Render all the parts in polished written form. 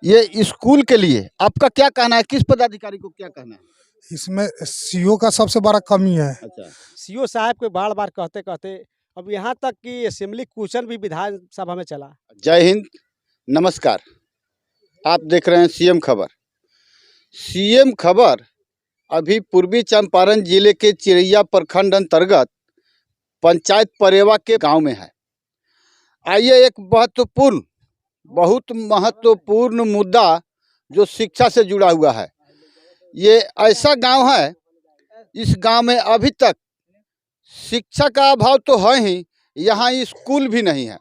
ये स्कूल के लिए आपका क्या कहना है, किस पदाधिकारी को क्या कहना है? इसमें सीओ का सबसे बड़ा कमी है। अच्छा, सीओ साहब को बार बार कहते कहते अब यहाँ तक कि असेंबली क्वेश्चन भी विधानसभा में चला। जय हिंद, नमस्कार। आप देख रहे हैं सीएम खबर। सीएम खबर अभी पूर्वी चंपारण जिले के चिरैया प्रखंड अंतर्गत पंचायत परेवा के गांव में है। आइए एक बहुत महत्वपूर्ण मुद्दा जो शिक्षा से जुड़ा हुआ है। ये ऐसा गांव है, इस गांव में अभी तक शिक्षा का अभाव तो है ही, यहाँ स्कूल भी नहीं है।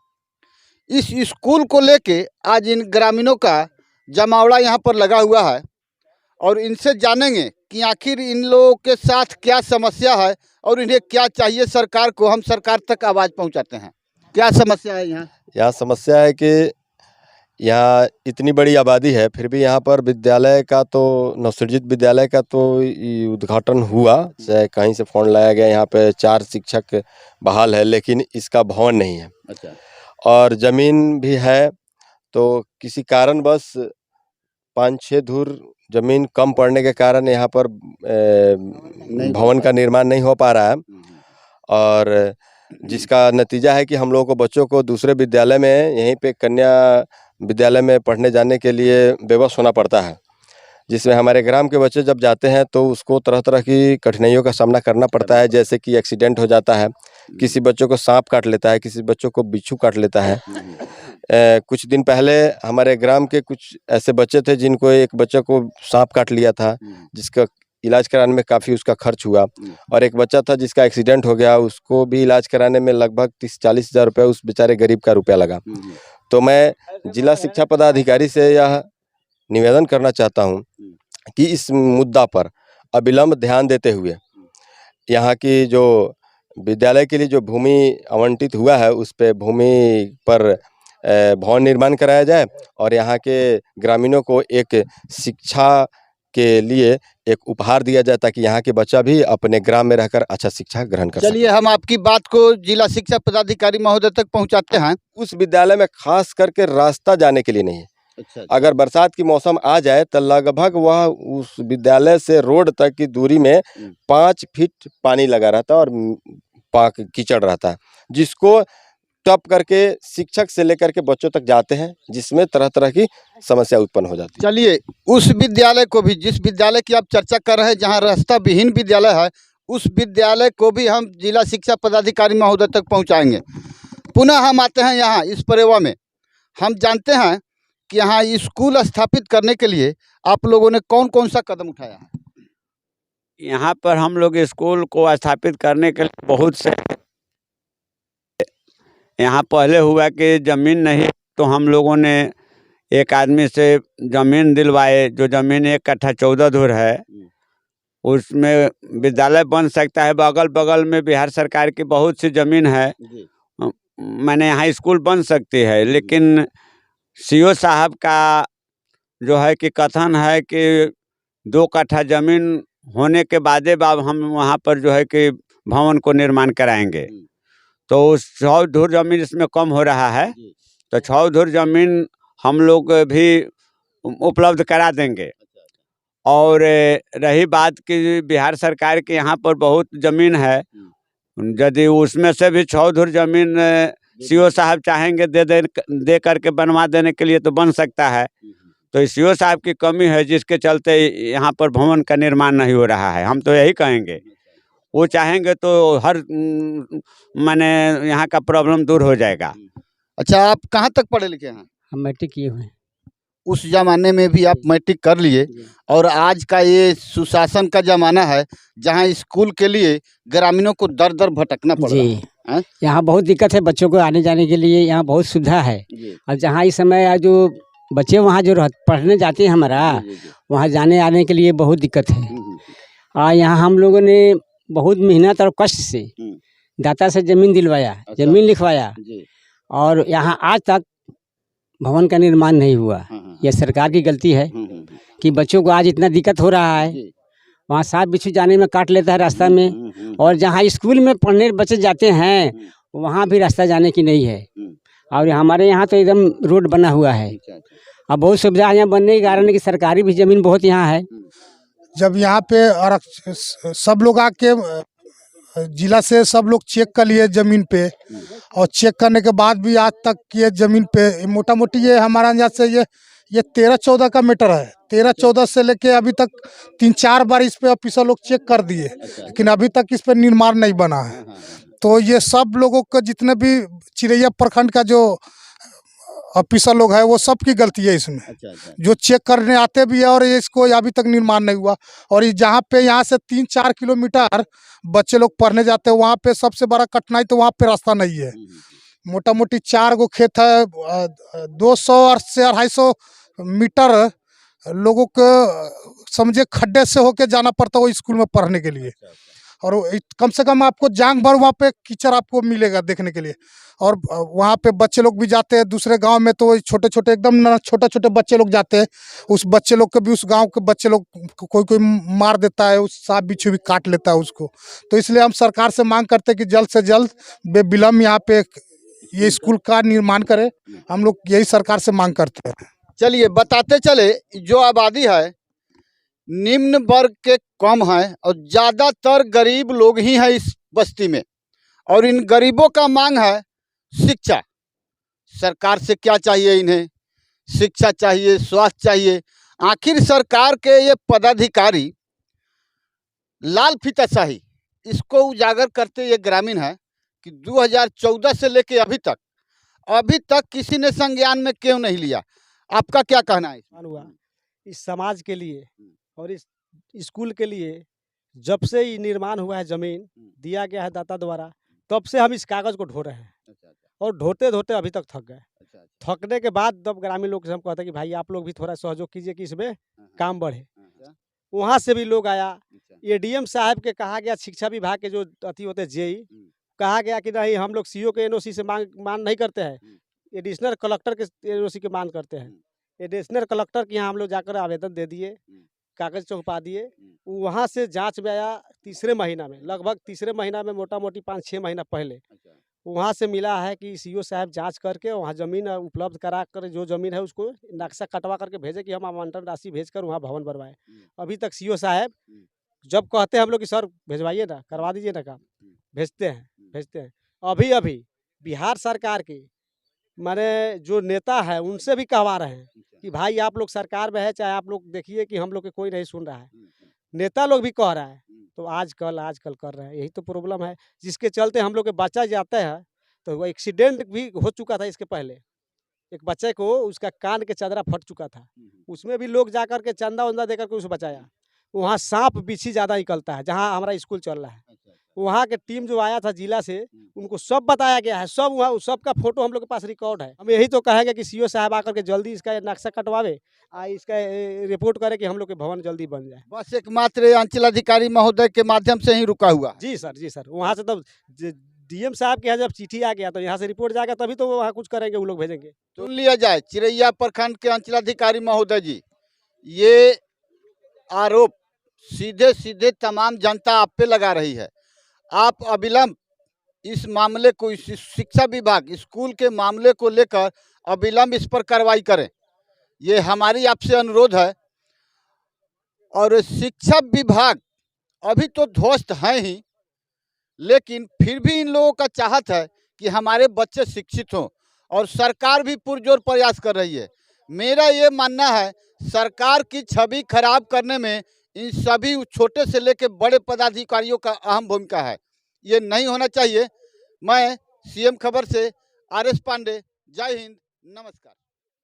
इस स्कूल को लेके आज इन ग्रामीणों का जमावड़ा यहाँ पर लगा हुआ है और इनसे जानेंगे कि आखिर इन लोगों के साथ क्या समस्या है और इन्हें क्या चाहिए। सरकार को हम सरकार तक आवाज़ पहुँचाते हैं। क्या समस्या है यहाँ? यहाँ समस्या है कि यहाँ इतनी बड़ी आबादी है, फिर भी यहाँ पर विद्यालय का तो नवसृजित विद्यालय का तो उद्घाटन हुआ, चाहे कहीं से फ़ोन लाया गया। यहाँ पे 4 शिक्षक बहाल है, लेकिन इसका भवन नहीं है। अच्छा। और ज़मीन भी है तो किसी कारणवश 5-6 धुर ज़मीन कम पड़ने के कारण यहाँ पर भवन का निर्माण नहीं हो पा रहा है। और जिसका नतीजा है कि हम लोगों को बच्चों को दूसरे विद्यालय में, यहीं पे कन्या विद्यालय में पढ़ने जाने के लिए विवश होना पड़ता है, जिसमें हमारे ग्राम के बच्चे जब जाते हैं तो उसको तरह तरह की कठिनाइयों का सामना करना पड़ता है। जैसे कि एक्सीडेंट हो जाता है, किसी बच्चों को सांप काट लेता है, किसी बच्चों को बिच्छू काट लेता है। कुछ दिन पहले हमारे ग्राम के कुछ ऐसे बच्चे थे जिनको एक बच्चे को सांप काट लिया था, जिसका इलाज कराने में काफ़ी उसका खर्च हुआ। और एक बच्चा था जिसका एक्सीडेंट हो गया, उसको भी इलाज कराने में लगभग 30-40 हज़ार रुपये उस बेचारे गरीब का रुपया लगा। तो मैं जिला शिक्षा पदाधिकारी से यह निवेदन करना चाहता हूं कि इस मुद्दा पर अविलंब ध्यान देते हुए यहाँ की जो विद्यालय के लिए जो भूमि आवंटित हुआ है, उस पे भूमि पर भवन निर्माण कराया जाए और यहाँ के ग्रामीणों को एक शिक्षा के लिए एक उपहार दिया जाए, ताकि यहाँ के बच्चा भी अपने ग्राम में रहकर अच्छा शिक्षा ग्रहण कर सके। चलिए हम आपकी बात को जिला शिक्षा पदाधिकारी महोदय तक पहुंचाते हैं। उस विद्यालय में खास करके रास्ता जाने के लिए नहीं है। अच्छा। अगर बरसात की मौसम आ जाए तो लगभग वह उस विद्यालय से रोड तक की दूरी में 5 फीट पानी लगा रहता है और पाक कीचड़ रहता है, जिसको टप करके शिक्षक से लेकर के बच्चों तक जाते हैं, जिसमें तरह तरह की समस्या उत्पन्न हो जाती है। चलिए उस विद्यालय को भी, जिस विद्यालय की आप चर्चा कर रहे हैं जहां रास्ता विहीन विद्यालय है, उस विद्यालय को भी हम जिला शिक्षा पदाधिकारी महोदय तक पहुंचाएंगे। पुनः हम आते हैं यहाँ इस परेवा में। हम जानते हैं कि यहाँ स्कूल स्थापित करने के लिए आप लोगों ने कौन कौन सा कदम उठाया है? यहाँ पर हम लोग स्कूल को स्थापित करने के लिए बहुत से, यहाँ पहले हुआ कि ज़मीन नहीं, तो हम लोगों ने एक आदमी से ज़मीन दिलवाए, जो ज़मीन 1 कट्ठा 14 धुर है, उसमें विद्यालय बन सकता है। बगल बगल में बिहार सरकार की बहुत सी ज़मीन है, मैंने यहाँ स्कूल बन सकती है। लेकिन सीओ साहब का जो है कि कथन है कि 2 कट्ठा ज़मीन होने के बाद हम वहाँ पर जो है कि भवन को निर्माण कराएंगे। तो 100 धुर ज़मीन इसमें कम हो रहा है, तो 100 धुर ज़मीन हम लोग भी उपलब्ध करा देंगे। और रही बात कि बिहार सरकार के यहाँ पर बहुत ज़मीन है, यदि उसमें से भी 100 धुर ज़मीन सीओ साहब चाहेंगे दे करके बनवा देने के लिए तो बन सकता है। तो सीओ साहब की कमी है, जिसके चलते यहाँ पर भवन का निर्माण नहीं हो रहा है। हम तो यही कहेंगे, वो चाहेंगे तो हर माने यहाँ का प्रॉब्लम दूर हो जाएगा। अच्छा, आप कहाँ तक पढ़े लिखे हैं? हम मैट्रिक किए हुए हैं। उस जमाने में भी आप मैट्रिक कर लिए और आज का ये सुशासन का जमाना है जहाँ स्कूल के लिए ग्रामीणों को दर दर भटकना पड़ रहा है। यहाँ बहुत दिक्कत है बच्चों को आने जाने के लिए, यहाँ बहुत सुविधा है। और जहाँ इस समय जो बच्चे वहाँ जो पढ़ने जाते हैं हमारा, वहाँ जाने आने के लिए बहुत दिक्कत है। और यहाँ हम लोगों ने बहुत मेहनत और कष्ट से दाता से ज़मीन दिलवाया, ज़मीन लिखवाया, और यहाँ आज तक भवन का निर्माण नहीं हुआ। यह सरकार की गलती है कि बच्चों को आज इतना दिक्कत हो रहा है। वहाँ सांप बिच्छू जाने में काट लेता है रास्ता में, और जहाँ स्कूल में पढ़ने बच्चे जाते हैं वहाँ भी रास्ता जाने की नहीं है। और हमारे यहाँ तो एकदम रोड बना हुआ है, अब बहुत सुविधा यहाँ बनने के कारण कि सरकारी भी ज़मीन बहुत यहाँ है। जब यहाँ पे सब लोग आके जिला से सब लोग चेक कर लिए ज़मीन पे, और चेक करने के बाद भी आज तक ये ज़मीन पे मोटा मोटी ये हमारा अंदाज से ये 13-14 का मीटर है। 13-14 से लेके अभी तक 3-4 बार इस पे ऑफिसर लोग चेक कर दिए, लेकिन अभी तक इस पे निर्माण नहीं बना है। तो ये सब लोगों को, जितने भी चिरैया प्रखंड का जो ऑफिसर लोग है, वो सब की गलती है इसमें। जो चेक करने आते भी है और ये इसको अभी तक निर्माण नहीं हुआ। और ये जहाँ पे यहाँ से 3-4 किलोमीटर बच्चे लोग पढ़ने जाते हैं, वहाँ पे सबसे बड़ा कठिनाई तो वहाँ पे रास्ता नहीं है। मोटा मोटी 4 गो खेत है, 200 से 250 मीटर लोगों को समझे खड्डे से होके जाना पड़ता है वो स्कूल में पढ़ने के लिए। और कम से कम आपको जांग भर वहाँ पे कीचड़ आपको मिलेगा देखने के लिए। और वहाँ पे बच्चे लोग भी जाते हैं दूसरे गांव में, तो छोटे छोटे एकदम छोटे बच्चे लोग जाते हैं। उस बच्चे लोग को भी, उस गांव के बच्चे लोग कोई मार देता है, उस सांप बिच्छू भी काट लेता है उसको। तो इसलिए हम सरकार से मांग करते हैं कि जल्द से जल्द बेविलम्ब यहाँ पे ये स्कूल का निर्माण करे। हम लोग यही सरकार से मांग करते हैं। चलिए बताते चले, जो आबादी है निम्न वर्ग के कम है और ज़्यादातर गरीब लोग ही हैं इस बस्ती में, और इन गरीबों का मांग है शिक्षा। सरकार से क्या चाहिए इन्हें? शिक्षा चाहिए, स्वास्थ्य चाहिए। आखिर सरकार के ये पदाधिकारी लाल फीताशाही इसको उजागर करते ये ग्रामीण है कि 2014 से लेके अभी तक किसी ने संज्ञान में क्यों नहीं लिया? आपका क्या कहना है? हुआ इस समाज के लिए और इस स्कूल के लिए जब से ये निर्माण हुआ है, ज़मीन दिया गया है दाता द्वारा, तब से हम इस कागज़ को ढो रहे हैं। और ढोते ढोते अभी तक थक गए। थकने के बाद तब ग्रामीण लोग से हम कहते हैं कि भाई आप लोग भी थोड़ा सहयोग कीजिए कि इसमें काम बढ़े। वहाँ से भी लोग आया, एडीएम साहब के कहा गया, शिक्षा विभाग के जो अति होते जेई, कहा गया कि नहीं हम लोग सीओ के एनओसी से मांग नहीं करते हैं, एडिशनल कलेक्टर के एनओसी के मांग करते हैं। एडिशनल कलेक्टर के यहाँ हम लोग जाकर आवेदन दे दिए, कागज़ चौंका दिए। वहाँ से जांच में आया तीसरे महीना में, लगभग तीसरे महीना में, मोटा मोटी 5-6 महीना पहले वहाँ से मिला है कि सीओ साहब जांच करके वहाँ ज़मीन उपलब्ध करा कर, जो ज़मीन है उसको नक्शा कटवा करके भेजे कि हम आवंटन राशि भेजकर वहाँ भवन बनवाएं। अभी तक सीओ साहब जब कहते हैं हम लोग कि सर भिजवाइए ना, करवा दीजिए ना काम, भेजते हैं। अभी बिहार सरकार के माने जो नेता है उनसे भी कहवा रहे हैं कि भाई आप लोग सरकार में है, चाहे आप लोग देखिए कि हम लोग के कोई नहीं सुन रहा है। नेता लोग भी कह रहा है, तो आजकल कर रहे हैं। यही तो प्रॉब्लम है, जिसके चलते हम लोग के बच्चा जाते हैं। तो वो एक्सीडेंट भी हो चुका था इसके पहले, एक बच्चे को उसका कान के चदरा फट चुका था, उसमें भी लोग जा कर के चंदा वंदा देकर के उसे बचाया। वहाँ सांप बिच्छी ज़्यादा निकलता है जहाँ हमारा स्कूल चल रहा है। वहाँ के टीम जो आया था जिला से, उनको सब बताया गया है, सब वहाँ सबका फोटो हम लोग के पास रिकॉर्ड है। हम यही तो कहेंगे कि सीओ साहब आकर के जल्दी इसका नक्शा कटवावे, इसका रिपोर्ट करे कि हम लोग के भवन जल्दी बन जाए। बस एकमात्र अंचलाधिकारी महोदय के माध्यम से ही रुका हुआ? जी सर। वहाँ से तब डीएम साहब के यहाँ जब चिट्ठी आ गया तो यहाँ से रिपोर्ट जाएगा, तभी तो वो वहाँ कुछ करेंगे, वो लोग भेजेंगे। सुन लिया जाए चिरैया प्रखंड के अंचलाधिकारी महोदय जी, ये आरोप सीधे तमाम जनता आप पे लगा रही है। आप अविलंब इस मामले को, इस शिक्षा विभाग स्कूल के मामले को लेकर अविलंब इस पर कार्रवाई करें, ये हमारी आपसे अनुरोध है। और शिक्षा विभाग अभी तो ध्वस्त है ही, लेकिन फिर भी इन लोगों का चाहत है कि हमारे बच्चे शिक्षित हों, और सरकार भी पुरजोर प्रयास कर रही है। मेरा ये मानना है सरकार की छवि खराब करने में इन सभी छोटे से लेकर बड़े पदाधिकारियों का अहम भूमिका है। ये नहीं होना चाहिए। मैं सीएम खबर से आरएस पांडे, जय हिंद, नमस्कार।